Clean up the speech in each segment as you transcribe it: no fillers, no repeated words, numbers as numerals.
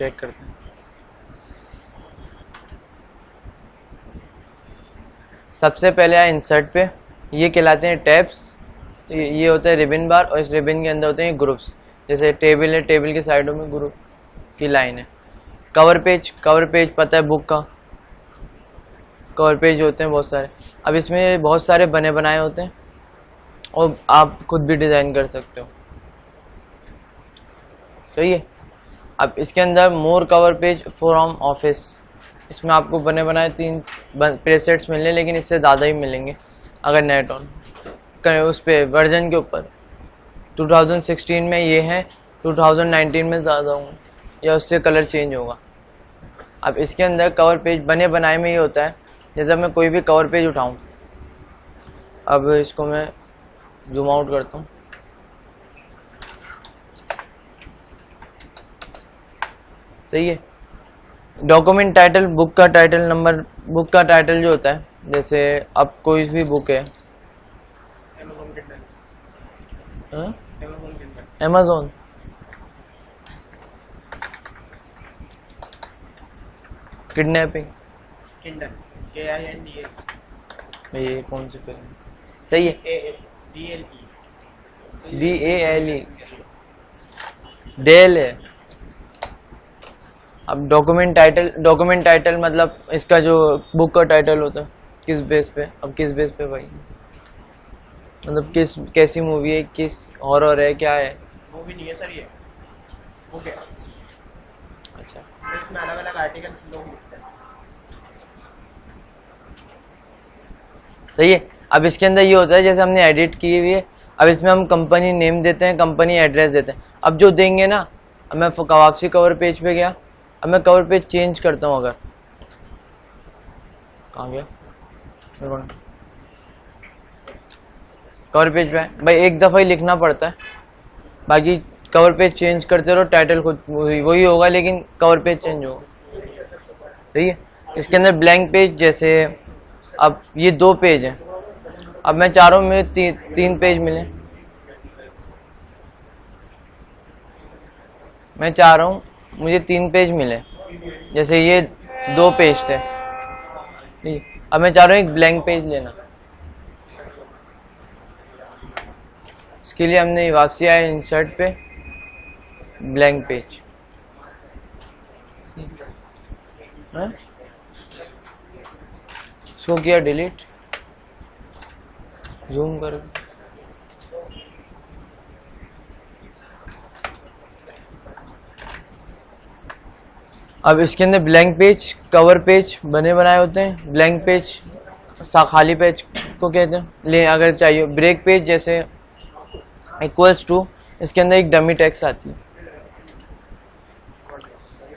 Check करते हैं। सबसे पहले आए इंसर्ट पे, ये कहलाते हैं टैब्स। ये होता है रिबन बार, और इस रिबन के अंदर होते हैं ग्रुप्स। जैसे टेबल है, टेबल के साइडों में ग्रुप की लाइन है। कवर पेज, कवर पेज पता है बुक का कवर पेज होते हैं बहुत सारे। अब इसमें बहुत सारे बने बनाए होते हैं और आप खुद भी डिज़ाइन कर सकते हो, सही है। अब इसके अंदर मोर कवर पेज फ्रॉम ऑफिस, इसमें आपको बने बनाए 3 प्रेसेट्स मिलने, लेकिन इससे ज़्यादा ही मिलेंगे अगर नेट ऑन करें उस पर वर्जन के ऊपर। 2016 में ये है, 2019 में ज़्यादा होंगे या उससे कलर चेंज होगा। अब इसके अंदर कवर पेज बने बनाए में ये होता है, जैसे मैं कोई भी कवर पेज उठाऊं, अब इसको मैं जूम आउट करता हूँ, सही है। डॉक्यूमेंट टाइटल, बुक का टाइटल नंबर, बुक का टाइटल जो होता है, जैसे अब कोई भी बुक है, अमेज़न, किडनैपिंग, ये कौन सी फिल्म, सही है, DALE, डेल है। अब डॉक्यूमेंट टाइटल मतलब इसका जो बुक का टाइटल होता है किस बेस पे, अब किस बेस पे भाई, मतलब कैसी मूवी है, किस हॉरर है, क्या है, मूवी नहीं है सर ये बुक है। अच्छा, इसमें अलग अलग आर्टिकल्स लोग लिखते हैं। सही है। अब इसके अंदर ये होता है, जैसे हमने एडिट की हुई है, अब इसमें हम कंपनी नेम देते हैं, कंपनी एड्रेस देते हैं। अब जो देंगे ना, अब मैं वापसी कवर पेज पे गया, अब मैं कवर पेज चेंज करता हूँ, अगर कहाँ गया कवर पेज पे भाई, एक दफ़ा ही लिखना पड़ता है, बाकी कवर पेज चेंज करते रहो, टाइटल खुद वही होगा, लेकिन कवर पेज चेंज होगा, सही है। इसके अंदर ब्लैंक पेज, जैसे अब ये 2 पेज हैं, अब मैं चाह रहा हूँ मुझे 3 पेज मिले, मैं चाह रहा हूँ मुझे 3 पेज मिले, जैसे ये 2 पेज थे, अब मैं चाह रहा हूँ एक ब्लैंक पेज लेना। इसके लिए हमने वापसी आए इंसर्ट पे, ब्लैंक पेज, इसको किया डिलीट, जूम कर, अब इसके अंदर ब्लैंक पेज, कवर पेज बने बनाए होते हैं, ब्लैंक पेज खाली पेज को कहते हैं। ले अगर चाहिए ब्रेक पेज, जैसे इक्वल्स टू, इसके अंदर एक डमी टेक्स्ट आती है,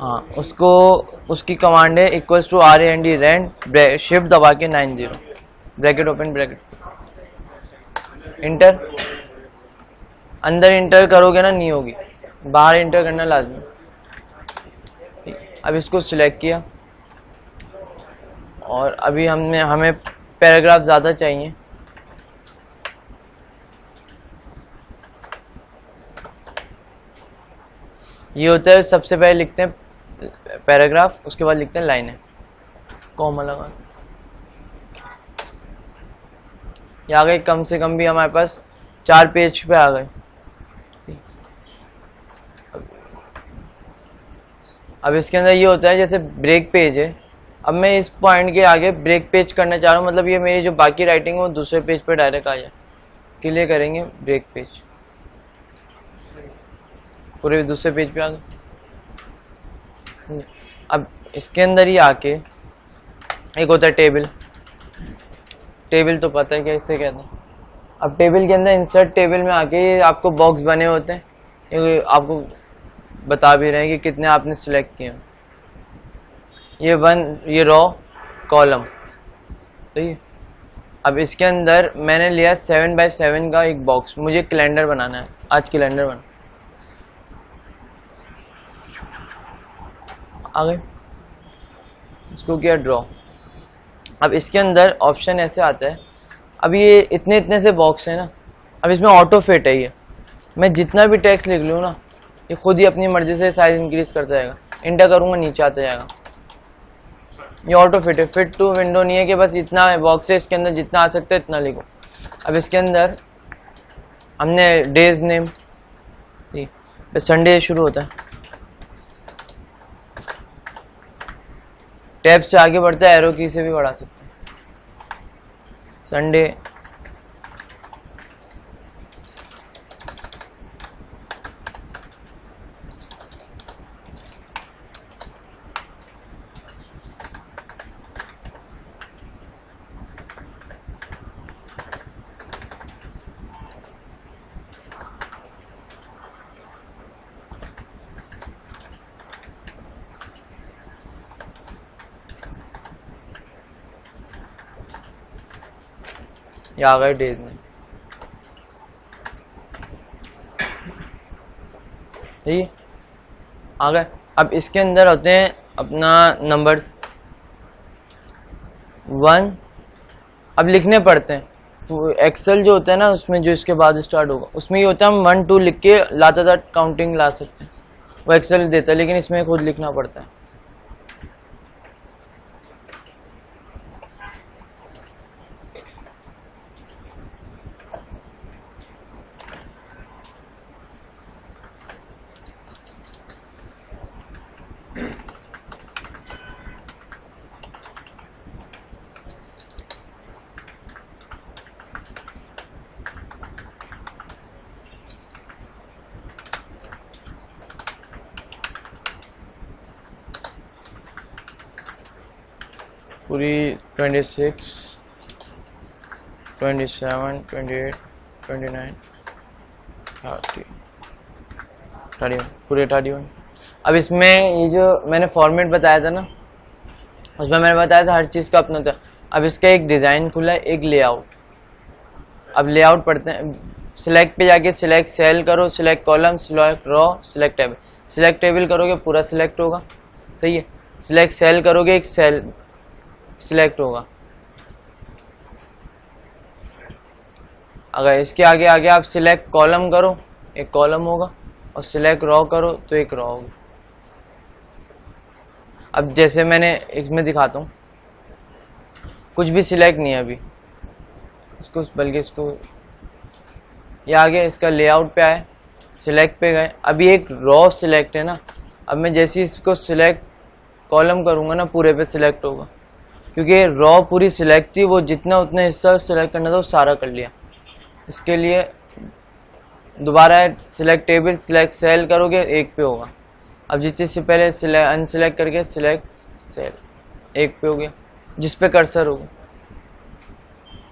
हाँ, उसको उसकी कमांड है equals to RAND rand, shift दबा के 90 ब्रैकेट ओपन ब्रैकेट, इंटर, अंदर इंटर करोगे ना नहीं होगी, बाहर इंटर करना लाजमी। अब इसको सिलेक्ट किया, और अभी हमें पैराग्राफ ज़्यादा चाहिए, ये होता है सबसे पहले लिखते हैं पैराग्राफ, उसके बाद लिखते हैं लाइनें, कॉमा लगा, ये आ गए, कम से कम भी हमारे पास 4 पेज पे आ गए। अब इसके अंदर ये होता है, जैसे ब्रेक पेज है, अब मैं इस पॉइंट के आगे ब्रेक पेज करना चाह रहा हूँ, मतलब ये मेरी जो बाकी राइटिंग है वो दूसरे पेज पे डायरेक्ट आ जाए, इसके लिए करेंगे ब्रेक पेज, पूरे दूसरे पेज पे आ गए। अब इसके अंदर ही आके एक होता है टेबल, टेबल तो पता है कैसे कहते हैं। अब टेबल के अंदर इंसर्ट टेबल में आके ये आपको बॉक्स बने होते हैं, ये आपको बता भी रहे हैं कि कितने आपने सिलेक्ट किए, ये रॉ कॉलम, सही है। अब इसके अंदर मैंने लिया 7x7 का एक बॉक्स, मुझे कैलेंडर बनाना है, आज कैलेंडर बना, आ गए, इसको किया ड्रॉ। अब इसके अंदर ऑप्शन ऐसे आता है, अब ये इतने से बॉक्स है ना, अब इसमें ऑटो फिट है, ये मैं जितना भी टेक्स्ट लिख लूँ ना, ये खुद ही अपनी मर्जी से साइज इंक्रीज करता जाएगा। इंटर करूँगा नीचे आता जाएगा। ये ऑटो फिट है, फिट टू विंडो नहीं है कि बस इतना बॉक्स है इसके अंदर जितना आ सकता है इतना लिखो। अब इसके अंदर हमने डेज नेम, संडे शुरू होता है, टैब से आगे बढ़ता है, एरो की से भी बढ़ा सकते हैं। संडे ये आ गए डेज में, ठीक है आ गए। अब इसके अंदर होते हैं अपना नंबर्स 1, अब लिखने पड़ते हैं। एक्सेल जो होता है ना उसमें जो इसके बाद स्टार्ट होगा उसमें ये होता है हम 1 2 लिख के लाता था काउंटिंग ला सकते हैं, वो एक्सेल देता है, लेकिन इसमें खुद लिखना पड़ता है। पूरी 26 27 28 29 30 31 पूरे 31। अब इसमें ये जो मैंने फॉर्मेट बताया था ना उसमें मैंने बताया था हर चीज़ का अपना था। अब इसका एक डिज़ाइन खुला है, एक लेआउट। अब लेआउट पढ़ते हैं, सिलेक्ट पे जाके सिलेक्ट सेल करो, select column, select row, select table. Select table करोगे पूरा सिलेक्ट होगा, सही है। सिलेक्ट सेल करोगे एक सेल सिलेक्ट होगा। अगर इसके आगे आगे आप सिलेक्ट कॉलम करो एक कॉलम होगा, और सिलेक्ट रो करो तो एक रो होगी। अब जैसे मैंने इसमें दिखाता हूँ, कुछ भी सिलेक्ट नहीं है अभी इसको, बल्कि इसको ये आगे इसका लेआउट पे आए, सिलेक्ट पे गए। अभी एक रो सिलेक्ट है ना, अब मैं जैसे इसको सिलेक्ट कॉलम करूँगा ना पूरे पे सिलेक्ट होगा, क्योंकि रॉ पूरी सिलेक्ट थी, वो जितना उतना हिस्सा सिलेक्ट करना था वो सारा कर लिया। इसके लिए दोबारा सिलेक्ट टेबल सिलेक्ट सेल करोगे एक पे होगा। अब जितने से पहले अनसिलेक्ट करके सिलेक्ट सेल एक पे हो गया, जिस पे कर्सर होगा,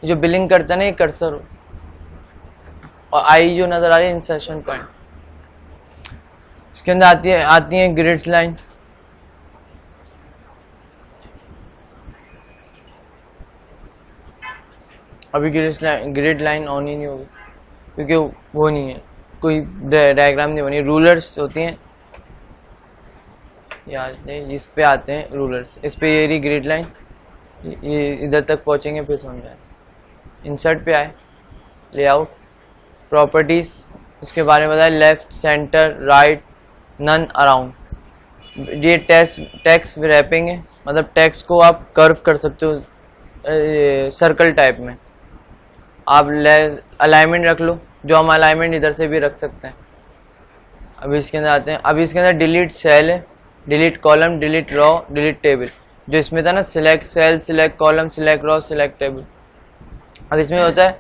जो बिलिंग करता है ना ये कर्सर हो, और आई जो नजर आ रही है इंसर्शन पॉइंट। इसके अंदर आती है ग्रिड लाइन। अभी ग्रिड लाइन ऑन ही नहीं होगी क्योंकि वो नहीं है, कोई डायग्राम नहीं बनी। रूलर्स होती हैं यार, इस पे आते हैं रूलर्स, इस पे ये रही ग्रिड लाइन, ये इधर तक पहुंचेंगे फिर समझ आए। इंसर्ट पे आए, लेआउट, प्रॉपर्टीज, इसके बारे में बताया, left centre right none around. ये टेक्स्ट रैपिंग है, मतलब टेक्स्ट को आप कर्व कर सकते हो सर्कल टाइप में। आप अलाइनमेंट रख लो, जो हम अलाइनमेंट इधर से भी रख सकते हैं। अभी इसके अंदर आते हैं, अभी इसके अंदर डिलीट सेल है, delete column, delete row, delete table. जो इसमें था ना select cell, select column, select row, select table. अब इसमें होता है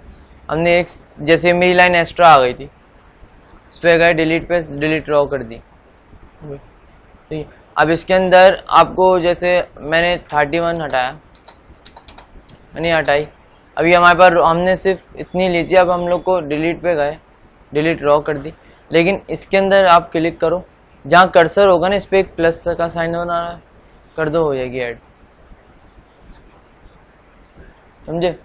हमने एक, जैसे मेरी लाइन एक्स्ट्रा आ गई थी, इस पर गए डिलीट पे डिलीट रो कर दी। ठीक, अब इसके अंदर आपको जैसे मैंने 31 हटाया, नहीं हटाई, अभी हमारे पास हमने सिर्फ इतनी ली थी। अब हम लोग को डिलीट पे गए, डिलीट रो कर दी। लेकिन इसके अंदर आप क्लिक करो, जहाँ कर्सर होगा ना इस पर एक प्लस का साइन होना है, कर दो, हो जाएगी ऐड। समझे?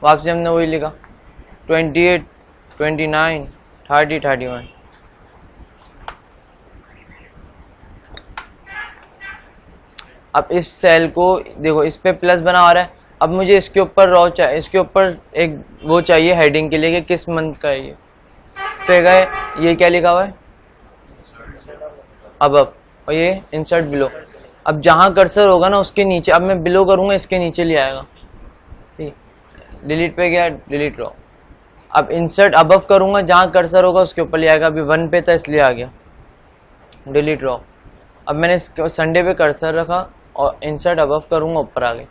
वापसी हमने वही लिखा 28 29 30 31। अब इस सेल को देखो, इस पे प्लस बना आ रहा है। अब मुझे इसके ऊपर रो चाहिए, इसके ऊपर एक वो चाहिए हेडिंग के लिए कि किस मंथ का है ये। इस पे गए, ये क्या लिखा हुआ है अब और ये इंसर्ट बिलो। अब जहाँ कर्सर होगा ना उसके नीचे, अब मैं बिलो करूँगा इसके नीचे ले आएगा, ठीक। डिलीट पे गया, डिलीट रो। अब इंसर्ट अबव करूँगा, जहाँ कर्सर होगा उसके ऊपर ले आएगा। अभी 1 पे था इसलिए आ गया, डिलीट रो। अब मैंने संडे पे कर्सर रखा और इंसर्ट अबव करूँगा, ऊपर आ गई,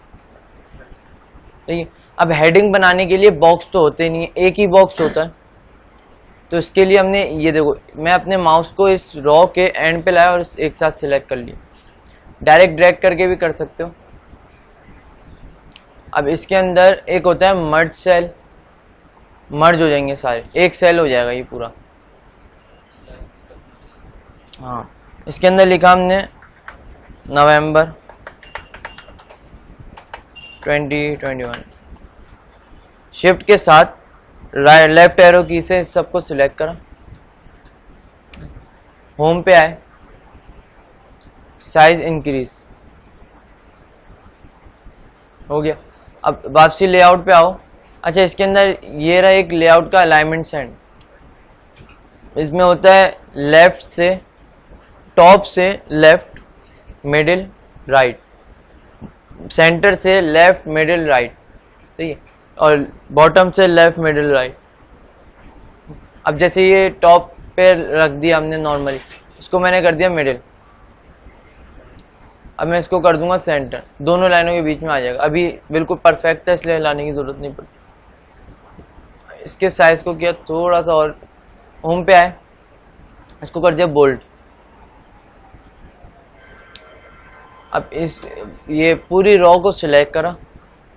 ठीक है। अब हेडिंग बनाने के लिए बॉक्स तो होते नहीं है, एक ही बॉक्स होता है। तो इसके लिए हमने ये देखो, मैं अपने माउस को इस रॉ के एंड पे लाया और एक साथ सिलेक्ट कर लिया। डायरेक्ट ड्रैग करके भी कर सकते हो। अब इसके अंदर एक होता है मर्ज सेल, मर्ज हो जाएंगे सारे, एक सेल हो जाएगा ये पूरा। हाँ, इसके अंदर लिखा हमने नवंबर 2021। शिफ्ट के साथ लेफ्ट एरो की से इस सबको सिलेक्ट करा, होम पे आए, साइज इंक्रीज हो गया। अब वापसी लेआउट पे आओ। अच्छा, इसके अंदर ये रहा एक लेआउट का अलाइनमेंट सेंड। इसमें होता है लेफ्ट से, टॉप से लेफ्ट, मिडिल, राइट, सेंटर से लेफ्ट, मिडिल, राइट, ठीक है, और बॉटम से लेफ्ट, मिडिल, राइट। अब जैसे ये टॉप पे रख दिया हमने नॉर्मली, इसको मैंने कर दिया मिडिल। अब मैं इसको कर दूंगा सेंटर, दोनों लाइनों के बीच में आ जाएगा। अभी बिल्कुल परफेक्ट है इसलिए लाने की जरूरत नहीं पड़ी। इसके साइज को किया थोड़ा सा और, होम पे आए, इसको कर दिया बोल्ड। अब ये पूरी रॉ को सिलेक्ट करा,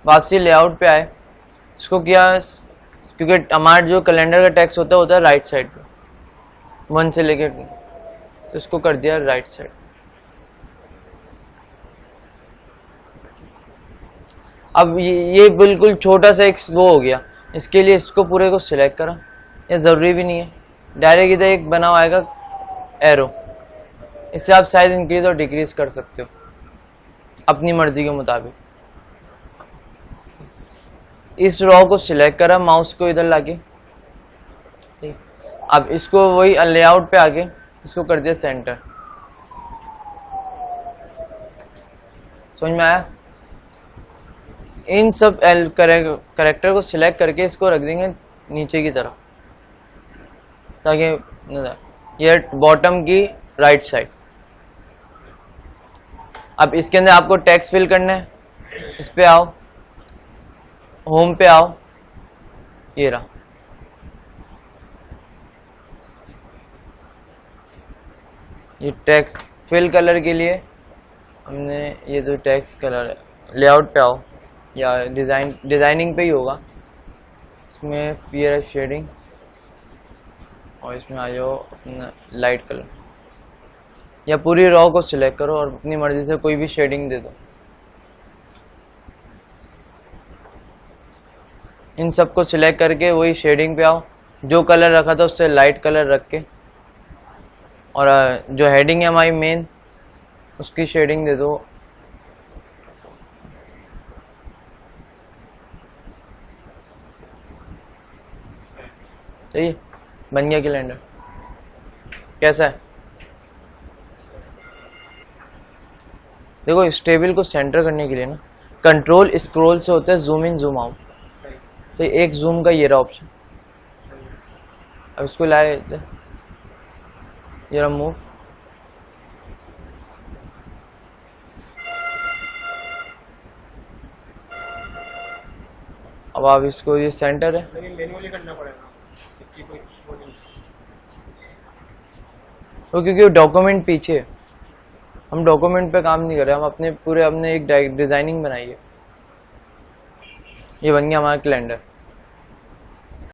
वापसी लेआउट पे आए, इसको किया, क्योंकि हमारा जो कैलेंडर का टेक्स्ट होता है राइट साइड पे, 1 से लेके 2, तो इसको कर दिया राइट साइड। अब ये बिल्कुल छोटा सा एक वो हो गया। इसके लिए इसको पूरे को सिलेक्ट करा, ये ज़रूरी भी नहीं है, डायरेक्ट इधर एक बना हुआ आएगा एरो, इससे आप साइज इंक्रीज और डिक्रीज कर सकते हो अपनी मर्जी के मुताबिक। इस रॉ को सिलेक्ट करा, माउस को इधर लाके, ठीक। अब इसको वही लेआउट पे आके इसको कर दिया सेंटर। समझ में आया? इन सब करेक्टर को सिलेक्ट करके इसको रख देंगे नीचे की तरफ, ताकि ये बॉटम की राइट साइड। अब इसके अंदर आपको टेक्स्ट फिल करना है, इस पे आओ, होम पे आओ, ये रहा, ये टेक्स्ट फिल कलर के लिए हमने ये जो टेक्स्ट कलर है, लेआउट पे आओ या डिजाइनिंग पे ही होगा, इसमें फियर है शेडिंग, और इसमें आ जाओ अपना लाइट कलर, या पूरी रॉ को सिलेक्ट करो और अपनी मर्जी से कोई भी शेडिंग दे दो। इन सब को सिलेक्ट करके वही शेडिंग पे आओ, जो कलर रखा था उससे लाइट कलर रख के, और जो हेडिंग है हमारी मेन, उसकी शेडिंग दे दो। सही, बन गया कैलेंडर। कैसा है? देखो, इस टेबल को सेंटर करने के लिए ना कंट्रोल स्क्रॉल से होता है जूम इन जूम आउट। तो एक जूम का ये रहा ऑप्शन, अब इसको लाए, ये रहा मूव, अब आप इसको, ये सेंटर है, लेकिन मैन्युअली करना पड़ेगा इसकी कोई वो नहीं। तो क्योंकि डॉक्यूमेंट पीछे, हम डॉक्यूमेंट पे काम नहीं कर रहे, हम अपने एक डिजाइनिंग बनाई है। ये बन गया हमारा कैलेंडर।